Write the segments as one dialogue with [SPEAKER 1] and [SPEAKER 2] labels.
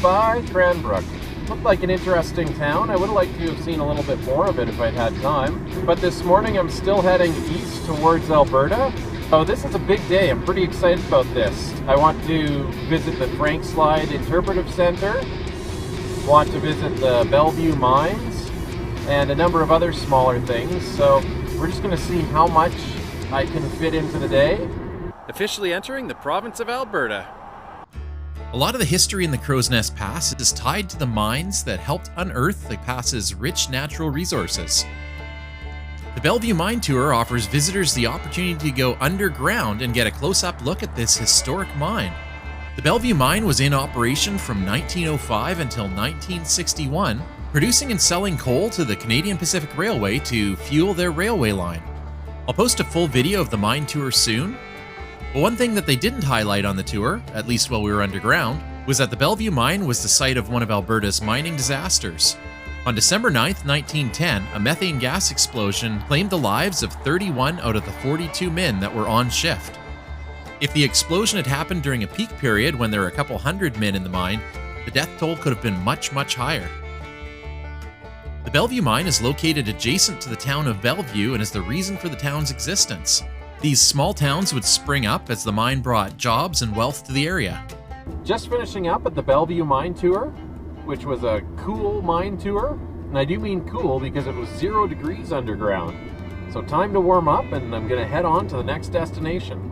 [SPEAKER 1] by Cranbrook. Looked like an interesting town. I would have liked to have seen a little bit more of it if I'd had time. But this morning I'm still heading east towards Alberta. So this is a big day. I'm pretty excited about this. I want to visit the Frank Slide Interpretive Center, want to visit the Bellevue Mines, and a number of other smaller things. So we're just going to see how much I can fit into the day.
[SPEAKER 2] Officially entering the province of Alberta.
[SPEAKER 3] A lot of the history in the Crowsnest Pass is tied to the mines that helped unearth the pass's rich natural resources. The Bellevue Mine Tour offers visitors the opportunity to go underground and get a close-up look at this historic mine. The Bellevue Mine was in operation from 1905 until 1961, producing and selling coal to the Canadian Pacific Railway to fuel their railway line. I'll post a full video of the mine tour soon. But one thing that they didn't highlight on the tour, at least while we were underground, was that the Bellevue Mine was the site of one of Alberta's mining disasters. On December 9th, 1910, a methane gas explosion claimed the lives of 31 out of the 42 men that were on shift. If the explosion had happened during a peak period when there were a couple hundred men in the mine, the death toll could have been much, much higher. The Bellevue Mine is located adjacent to the town of Bellevue and is the reason for the town's existence. These small towns would spring up as the mine brought jobs and wealth to the area.
[SPEAKER 1] Just finishing up at the Bellevue Mine Tour, which was a cool mine tour. And I do mean cool because it was 0 degrees underground. So time to warm up, and I'm going to head on to the next destination.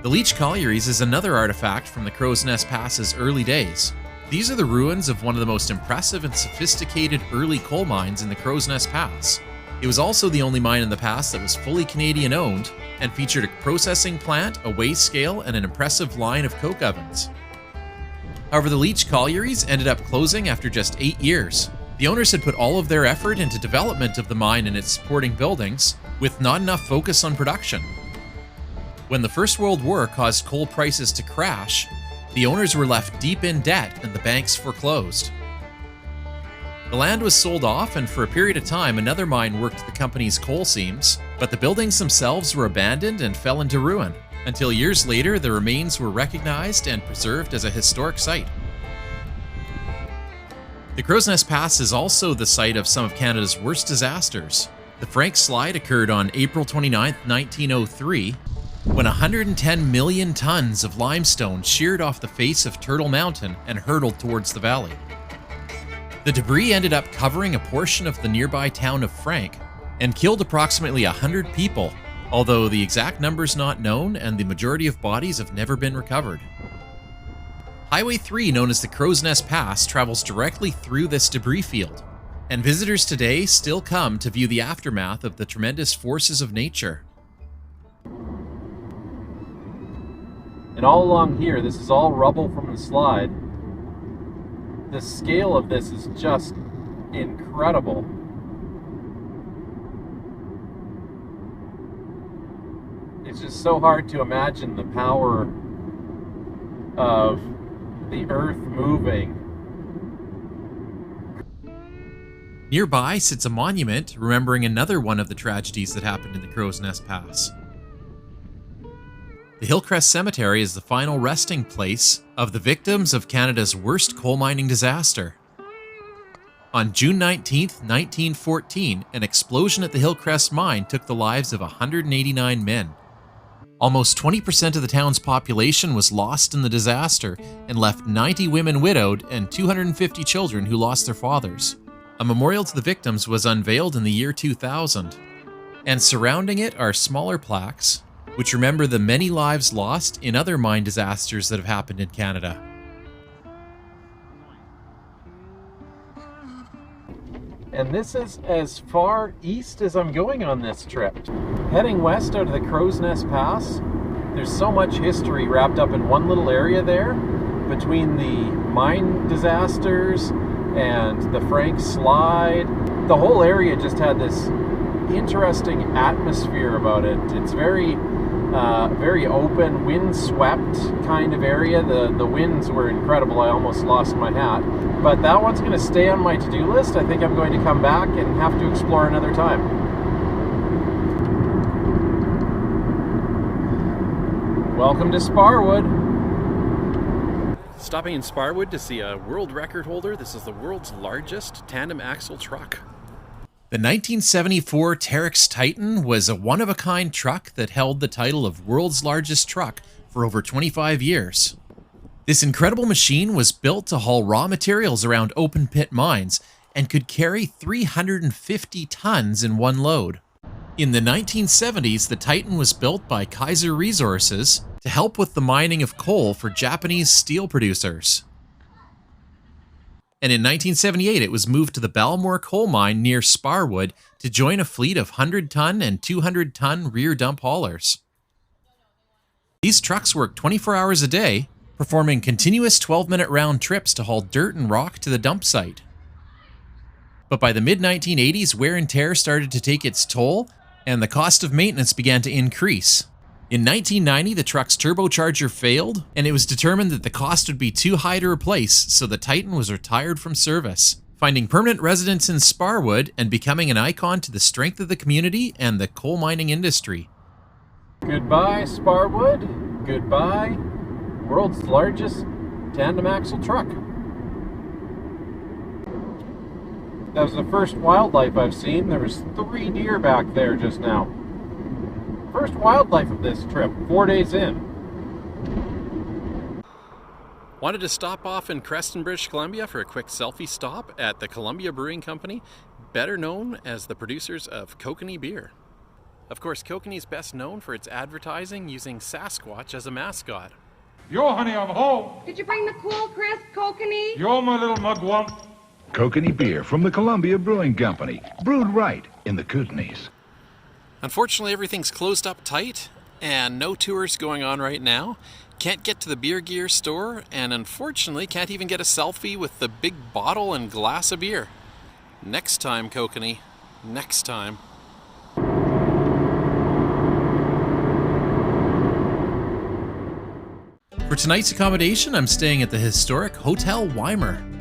[SPEAKER 3] The Leitch Collieries is another artifact from the Crowsnest Pass's early days. These are the ruins of one of the most impressive and sophisticated early coal mines in the Crowsnest Pass. It was also the only mine in the pass that was fully Canadian-owned and featured a processing plant, a weigh scale, and an impressive line of coke ovens. However, the Leitch Collieries ended up closing after just 8 years. The owners had put all of their effort into development of the mine and its supporting buildings, with not enough focus on production. When the First World War caused coal prices to crash, the owners were left deep in debt and the banks foreclosed. The land was sold off, and for a period of time another mine worked the company's coal seams, but the buildings themselves were abandoned and fell into ruin, until years later the remains were recognized and preserved as a historic site. The Crowsnest Pass is also the site of some of Canada's worst disasters. The Frank Slide occurred on April 29, 1903, when 110 million tons of limestone sheared off the face of Turtle Mountain and hurtled towards the valley. The debris ended up covering a portion of the nearby town of Frank and killed approximately 100 people, although the exact number's not known and the majority of bodies have never been recovered. Highway 3, known as the Crowsnest Pass, travels directly through this debris field, and visitors today still come to view the aftermath of the tremendous forces of nature.
[SPEAKER 1] And all along here, this is all rubble from the slide. The scale of this is just incredible. It's just so hard to imagine the power of the earth moving.
[SPEAKER 3] Nearby sits a monument remembering another one of the tragedies that happened in the Crowsnest Pass. The Hillcrest Cemetery is the final resting place of the victims of Canada's worst coal mining disaster. On June 19, 1914, an explosion at the Hillcrest mine took the lives of 189 men. Almost 20% of the town's population was lost in the disaster and left 90 women widowed and 250 children who lost their fathers. A memorial to the victims was unveiled in the year 2000, and surrounding it are smaller plaques which remember the many lives lost in other mine disasters that have happened in Canada.
[SPEAKER 1] And this is as far east as I'm going on this trip. Heading west out of the Crowsnest Pass, there's so much history wrapped up in one little area there, between the mine disasters and the Frank Slide. The whole area just had this interesting atmosphere about it. It's very open, wind-swept kind of area. The winds were incredible. I almost lost my hat. But that one's going to stay on my to-do list. I think I'm going to come back and have to explore another time. Welcome to SPARWOOD.
[SPEAKER 2] Stopping in SPARWOOD to see a world record holder. This is the world's largest tandem axle truck.
[SPEAKER 3] The 1974 Terex Titan was a one-of-a-kind truck that held the title of world's largest truck for over 25 years. This incredible machine was built to haul raw materials around open-pit mines and could carry 350 tons in one load. In the 1970s, the Titan was built by Kaiser Resources to help with the mining of coal for Japanese steel producers. And in 1978, it was moved to the Belmore coal mine near SPARWOOD to join a fleet of 100-ton and 200-ton rear dump haulers. These trucks work 24 hours a day, performing continuous 12-minute round trips to haul dirt and rock to the dump site. But by the mid-1980s, wear and tear started to take its toll, and the cost of maintenance began to increase. In 1990, the truck's turbocharger failed, and it was determined that the cost would be too high to replace, so the Titan was retired from service, finding permanent residence in SPARWOOD and becoming an icon to the strength of the community and the coal mining industry.
[SPEAKER 1] Goodbye, SPARWOOD. Goodbye, world's largest tandem axle truck. That was the first wildlife I've seen. There was 3 deer back there just now. First wildlife of this trip, 4 days in.
[SPEAKER 2] Wanted to stop off in Creston, British Columbia for a quick selfie stop at the Columbia Brewing Company, better known as the producers of Kokanee beer. Of course, Kokanee is best known for its advertising using Sasquatch as a mascot.
[SPEAKER 4] Yo, honey, I'm home.
[SPEAKER 5] Did you bring the cool, crisp Kokanee?
[SPEAKER 4] Yo, my little mugwump.
[SPEAKER 6] Kokanee beer from the Columbia Brewing Company, brewed right in the Kootenays.
[SPEAKER 2] Unfortunately, everything's closed up tight and no tours going on right now. Can't get to the beer gear store, and unfortunately can't even get a selfie with the big bottle and glass of beer. Next time, Kokanee. Next time.
[SPEAKER 3] For tonight's accommodation, I'm staying at the historic Hotel YMIR.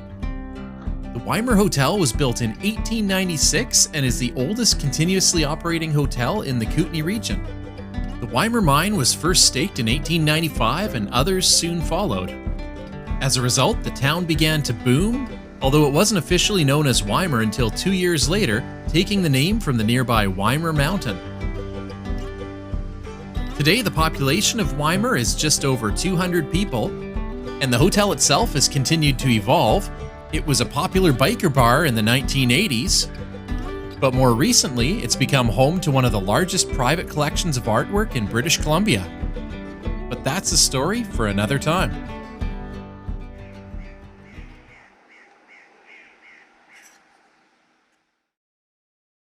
[SPEAKER 3] The YMIR Hotel was built in 1896 and is the oldest continuously operating hotel in the Kootenay region. The YMIR mine was first staked in 1895 and others soon followed. As a result, the town began to boom, although it wasn't officially known as YMIR until 2 years later, taking the name from the nearby YMIR mountain. Today, the population of YMIR is just over 200 people, and the hotel itself has continued to evolve. It was a popular biker bar in the 1980s, but more recently, it's become home to one of the largest private collections of artwork in British Columbia. But that's a story for another time.